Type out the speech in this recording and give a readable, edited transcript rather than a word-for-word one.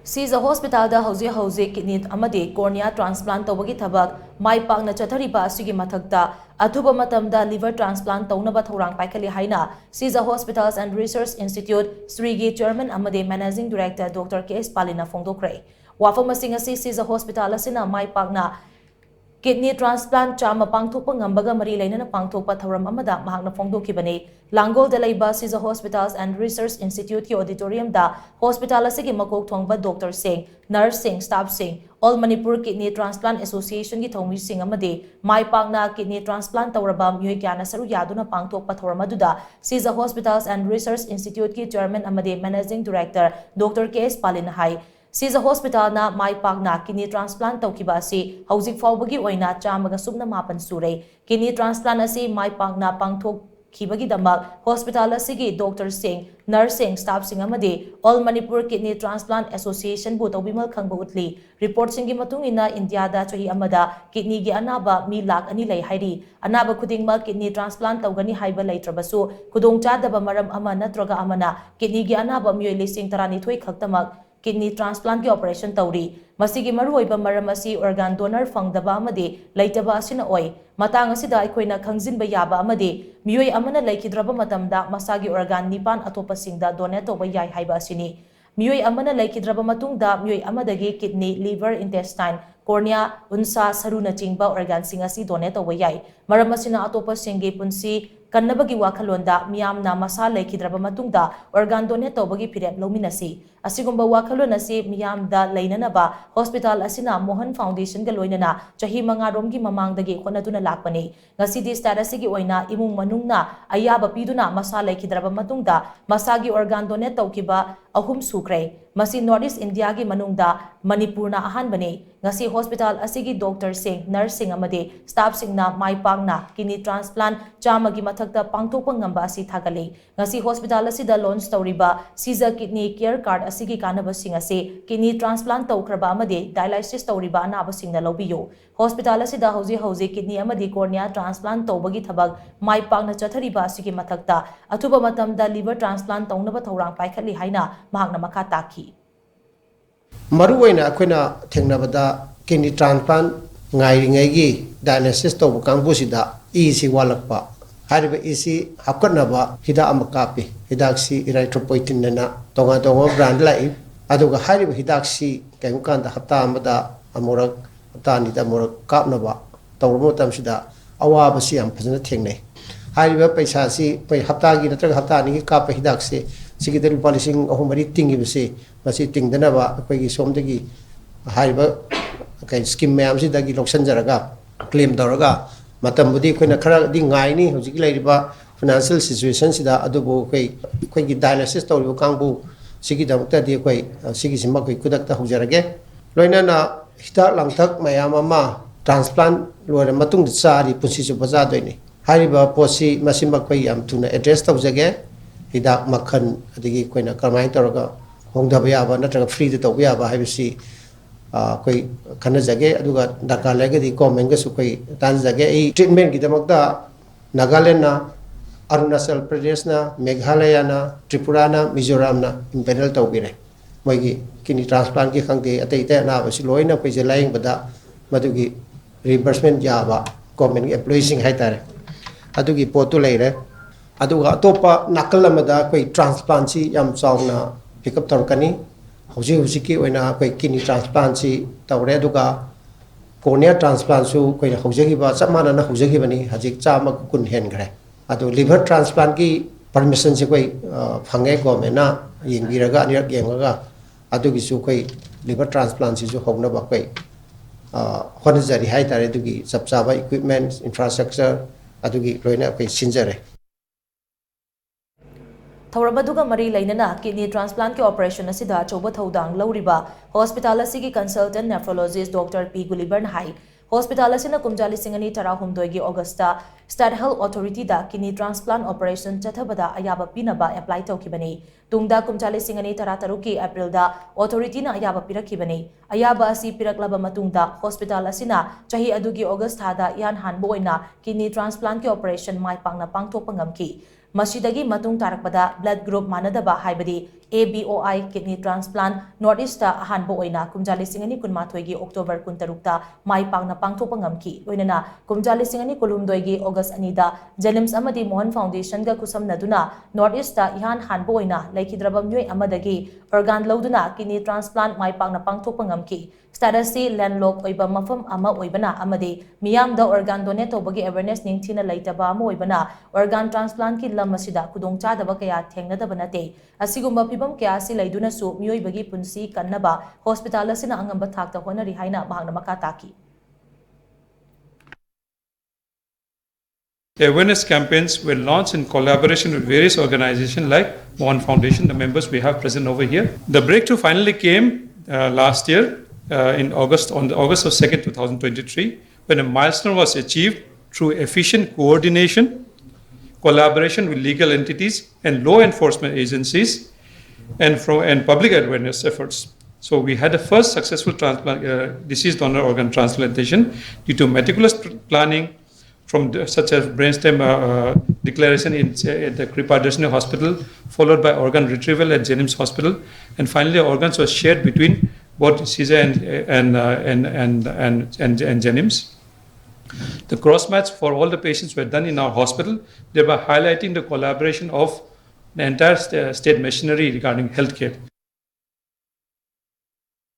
Shija Hospital da kidney amadi cornea transplant tawagi thabak mai pakna chathariba asigi mathakta athuba matamda liver transplant tounaba thourang paikhatli haina Shija Hospitals and Research Institute Srigi Chairman amadi Managing Director Dr. K.S. Palin phongdorakli wafam asing asi Shija Hospital asina mai pakna kidney transplant chama pangthokpa ngambaga mari lainana pangthokpa thoram amada mahakna phongdokhibani Langol da laiba Shija Hospitals and Research Institute ki auditorium da hospital asigi makok thongba Dr. Singh, Nurse Singh, Staff Singh, All Manipur Kidney Transplant Association ki thongmi Singh amadi mai pakna kidney transplant tawraba myoi kyana saru yaduna pangthokpa thoram aduda Shija Hospitals and Research Institute ki chairman amadi Managing Director Dr. K.S. Palin hai Shija Hospital na mai pakna kidney transplant tawkiba asi hauzik faubagi oina chamaga subna mapan sure kidney transplant asi mai pakna pangthok Kibagi damak hospital asigi Dr. Singh, Nurse Singh, Staff Singh amadi All Manipur Kidney Transplant Association bu tawbimal khangba utli report singi matung ina India da chahi amada kidney gi anaba mi lakh ani lei hairi anaba khudingma kidney transplant tawgani haiba leitrabasu khudong chadaba maram ama natraga amana kidney gi anaba mioi lising tarani thoi khaktamak kidney transplant ki operation tawri masigi maruoiba maram asi organ donor phongdaba amadi leitaba asina oi matang asida aikoina khangjinba yaba amadi mioi amana laikhidraba matamda masagi organ nipan atopasingda donate toba yai haiba asini mioi amana laikhidraba matungda mioi amadagi kidney liver intestine cornea unsa saruna chingba organ singasi donate toba yai maram asina atopasingi punsi kannabagi wakhalonda miyamna masa laikhidraba matungda organ donate tobagi pirem lominasi asigumba wakhalon asi miyamda leinanaba hospital asina Mohan Foundation ga loinana chahi mangaromgi mamangdagi khonaduna lakpani ngasidi status gi oina imung manungna ayaba piduna masa laikhidraba matungda masagi organ donate tawkiba ahum sukre masi Northeast India gi manungda Manipurna ahanbani ngasi hospital asigi Dr. Singh, Nurse Singh amadi Staff Singh na mai pakna kidney transplant chamagi mathakta pangthokpa ngamba asi thagali ngasi hospital asida launch tawriba Shija kidney care card asigi kanaba sing asi kidney transplant toukhraba amadi dialysis tawriba anaba singna lobiyo hospital asida hauji kidney amadi cornea transplant tawbagi thabak mai pakna chathariba asigi mathakta athuba matamda liver transplant taunaba thourang paikhatli haina mahakna makha takhi Maruwaina akoina thengnabada kidney transplant ngairingaigi dialysis to kangbusida isi walakpa hariba isi hapkatnaba hida amakapi hidaksi erythropoietin nana tonga brand lai aduga hariba hidaksi kaimukanda hapta amada amorak tani da morak kapnaba tawramo tamsida awaba si am phajana thengnai hariba paisa si pai hapta gi natraga hapta ni kap hidaksi Sigidari policing of Mari Tingi Bisi, Masi Ting Danaba, Pegi Somdagi, Hariba, Skim Mamsi Dagi Loxanjaraga, Claim Doraga, Matambudi, Quinakara, Dingaini, Hosiki financial situation, Sida Adobo, Quay dialysis, Tori Kambu, Sigidam Tadi, Sigisimaki Kudakta Hojarage, Loinana, Hita Langtak, Mayamama, transplant, Lord Matung Sari, Pusisu Bazadini, Hariba Posi, Masimakay, Tuna address Tawzage. Hidak makan adigi koina karmai toroga hongdaba yaba natraga free de toba yaba haibisi koi khana jage aduga dakalaga di comment ga su koi tan jage ei treatment gi damakta Nagaland na Arunachal Pradesh na Meghalaya na Tripura na Mizoram na impanel tawbire moigi kidney transplant gi khangde atei te na basi loina koi jelaing bada madugi reimbursement yaba government employees sing haitare adugi potu leire aduga topa nakalamada koi transplant si yam chawna pick up torkani hoji ki oina koi kidney transplant si tawre aduga cornea transplant su koi hojagi ba chamana na hojagi bani hajik chama kun hen gre adu liver transplant ki permission si koi phange government na yingbiraga anirak yengaga adugi su koi liver transplant si su hogna ba koi honajari hai tare adugi sapchaba equipment infrastructure adugi loina koi sinjare Thouramaduga Mari Lainana kidney transplant ki operation asida choba thoudang lauriba hospital asigi consultant nephrologist Dr. P. Guliburn hai hospital asina kumjali singani tara humdoigi Augusta State Health Authority da kidney transplant operation chathabada ayaba pinaba apply tawkibani tungda kumjali singani tara taruki April da authority na ayaba pirakibani ayaba asi piraklaba matungda hospital asina chahi adugi August hada yan hanboina kidney transplant ki operation mai pangna pangthokpa ngamki Masidagi matung tarakpada blood group manadaba haibadi ABOI kidney transplant North East ta ahanba oina kumjali singani kunmathoi gi October 16 ta mai pangna pangthokpa ngamki loinana kumjali singani kulumdoi gi August 2 da Jenims amadi Mohan Foundation ga kusamnaduna North East ta ihan hanba oina laikhidraba myoi amadagi organ loduna kidney transplant mai pangna pangthokpa ngamki status si landlock oiba mafam ama oibana amadi miyam da organ donate tobagi awareness ningthina laitaba ama oibana organ transplant ki lam asida kudong chadaba kaya thengnadaba nate asigumba pibam kaya si laiduna su myoibagi punsi kannaba hospital asina angamba thakta honari haina mahangna makha taki. Awareness campaigns were launched in collaboration with various organizations like Mohan Foundation, the members we have present over here. The breakthrough finally came last year on August 2nd, 2023, when a milestone was achieved through efficient coordination, collaboration with legal entities and law enforcement agencies and public awareness efforts. So we had the first successful deceased donor organ transplantation due to meticulous planning from such as brainstem declaration at the Shija Hospital, followed by organ retrieval at Jenims Hospital, and finally organs were shared between both Shija and Jenims. The cross-match for all the patients were done in our hospital, thereby highlighting the collaboration of the entire state machinery regarding healthcare.